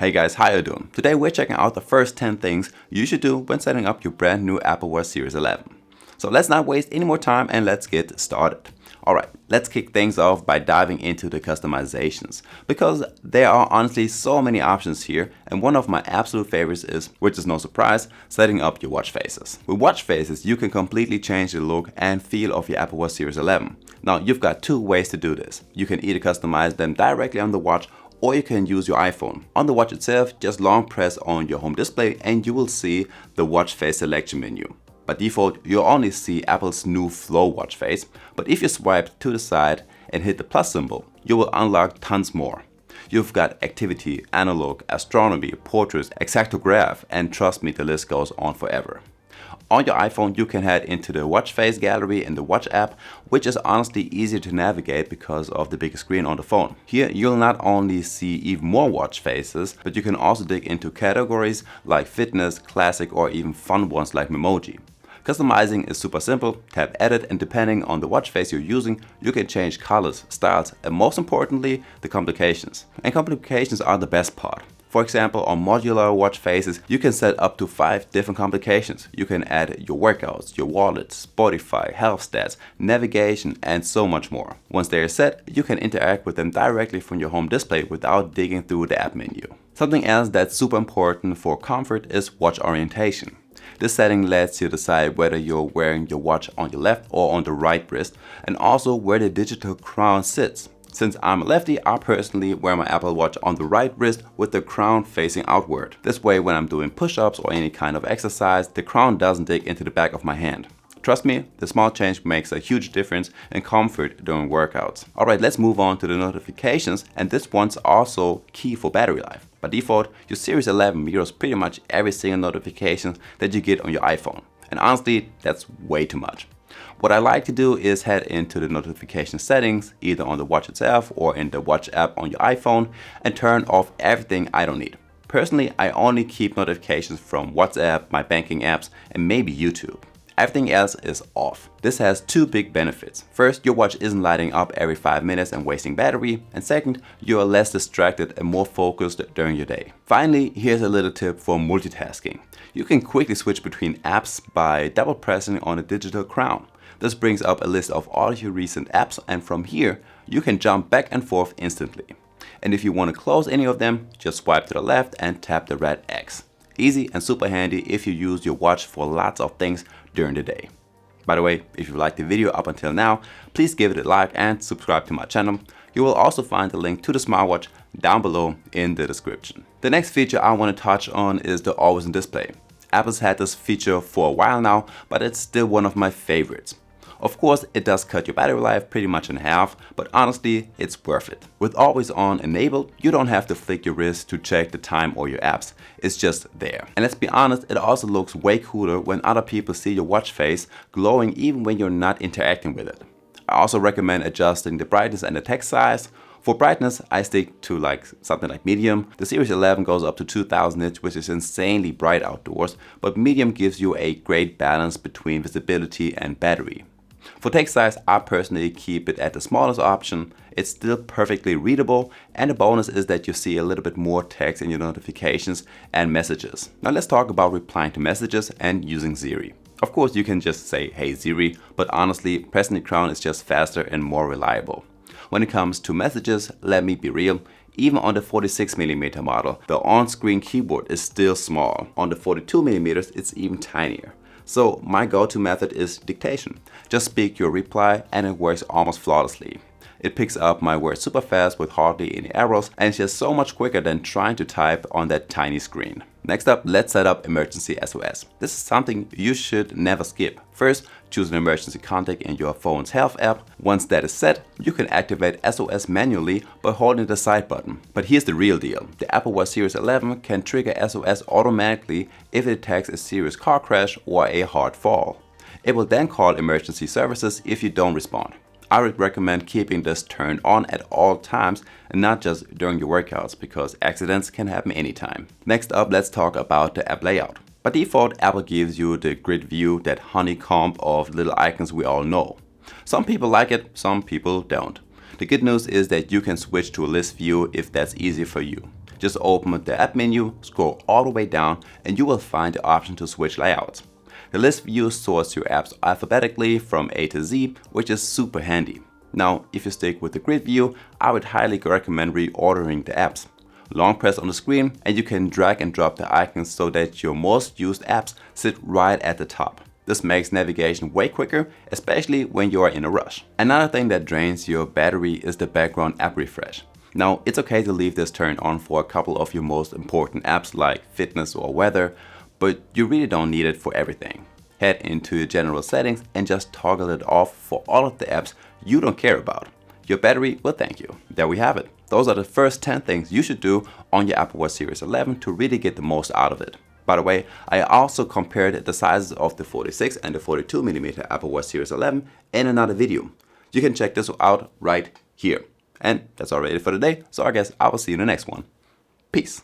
Hey guys, how you doing? Today we're checking out the first 10 things you should do when setting up your brand new Apple Watch Series 11. So let's not waste any more time and let's get started. Alright, let's kick things off by diving into the customizations, because there are honestly so many options here, and one of my absolute favorites is, which is no surprise, setting up your watch faces. With watch faces you can completely change the look and feel of your Apple Watch Series 11. Now you've got two ways to do this. You can either customize them directly on the watch, or you can use your iPhone. On the watch itself, just long press on your home display and you will see the watch face selection menu. By default, you'll only see Apple's new Flow watch face, but if you swipe to the side and hit the plus symbol, you will unlock tons more. You've got activity, analog, astronomy, portraits, exactograph, and trust me, the list goes on forever. On your iPhone, you can head into the watch face gallery in the Watch app, which is honestly easier to navigate because of the bigger screen on the phone. Here, you'll not only see even more watch faces, but you can also dig into categories like fitness, classic, or even fun ones like Memoji. Customizing is super simple. Tap edit, and depending on the watch face you're using, you can change colors, styles, and most importantly, the complications. And complications are the best part. For example, on modular watch faces, you can set up to 5 different complications. You can add your workouts, your wallet, Spotify, health stats, navigation, and so much more. Once they are set, you can interact with them directly from your home display without digging through the app menu. Something else that's super important for comfort is watch orientation. This setting lets you decide whether you're wearing your watch on your left or on the right wrist, and also where the digital crown sits. Since I'm a lefty, I personally wear my Apple Watch on the right wrist with the crown facing outward. This way, when I'm doing push-ups or any kind of exercise, the crown doesn't dig into the back of my hand. Trust me, the small change makes a huge difference in comfort during workouts. Alright, let's move on to the notifications, and this one's also key for battery life. By default, your Series 11 mirrors pretty much every single notification that you get on your iPhone. And honestly, that's way too much. What I like to do is head into the notification settings, either on the watch itself or in the Watch app on your iPhone, and turn off everything I don't need. Personally, I only keep notifications from WhatsApp, my banking apps, and maybe YouTube. Everything else is off. This has two big benefits. First, your watch isn't lighting up every 5 minutes and wasting battery. And second, you are less distracted and more focused during your day. Finally, here's a little tip for multitasking. You can quickly switch between apps by double pressing on a digital crown. This brings up a list of all your recent apps, and from here, you can jump back and forth instantly. And if you want to close any of them, just swipe to the left and tap the red X. Easy and super handy if you use your watch for lots of things during the day. By the way, if you liked the video up until now, please give it a like and subscribe to my channel. You will also find the link to the smartwatch down below in the description. The next feature I want to touch on is the always on display. Apple's had this feature for a while now, but it's still one of my favorites. Of course, it does cut your battery life pretty much in half, but honestly, it's worth it. With always on enabled, you don't have to flick your wrist to check the time or your apps. It's just there. And let's be honest, it also looks way cooler when other people see your watch face glowing even when you're not interacting with it. I also recommend adjusting the brightness and the text size. For brightness, I stick to something like medium. The Series 11 goes up to 2000 nits, which is insanely bright outdoors, but medium gives you a great balance between visibility and battery. For text size, I personally keep it at the smallest option. It's still perfectly readable, and the bonus is that you see a little bit more text in your notifications and messages. Now let's talk about replying to messages and using Siri. Of course, you can just say, "Hey Siri," but honestly, pressing the crown is just faster and more reliable. When it comes to messages, let me be real, even on the 46mm model, the on-screen keyboard is still small. On the 42mm, it's even tinier. So my go-to method is dictation. Just speak your reply and it works almost flawlessly. It picks up my words super fast with hardly any errors, and it's just so much quicker than trying to type on that tiny screen. Next up, let's set up emergency SOS. This is something you should never skip. First, choose an emergency contact in your phone's health app. Once that is set, you can activate SOS manually by holding the side button. But here's the real deal. The Apple Watch Series 11 can trigger SOS automatically if it detects a serious car crash or a hard fall. It will then call emergency services if you don't respond. I would recommend keeping this turned on at all times and not just during your workouts, because accidents can happen anytime. Next up, let's talk about the app layout. By default, Apple gives you the grid view, that honeycomb of little icons we all know. Some people like it, some people don't. The good news is that you can switch to a list view if that's easier for you. Just open the app menu, scroll all the way down, and you will find the option to switch layouts. The list view sorts your apps alphabetically from A to Z, which is super handy. Now, if you stick with the grid view, I would highly recommend reordering the apps. Long press on the screen and you can drag and drop the icons so that your most used apps sit right at the top. This makes navigation way quicker, especially when you are in a rush. Another thing that drains your battery is the background app refresh. Now, it's okay to leave this turned on for a couple of your most important apps like fitness or weather, but you really don't need it for everything. Head into your general settings and just toggle it off for all of the apps you don't care about. Your battery will thank you. There we have it. Those are the first 10 things you should do on your Apple Watch Series 11 to really get the most out of it. By the way, I also compared the sizes of the 46 and the 42mm Apple Watch Series 11 in another video. You can check this out right here. And that's all it for today, so I guess I will see you in the next one. Peace.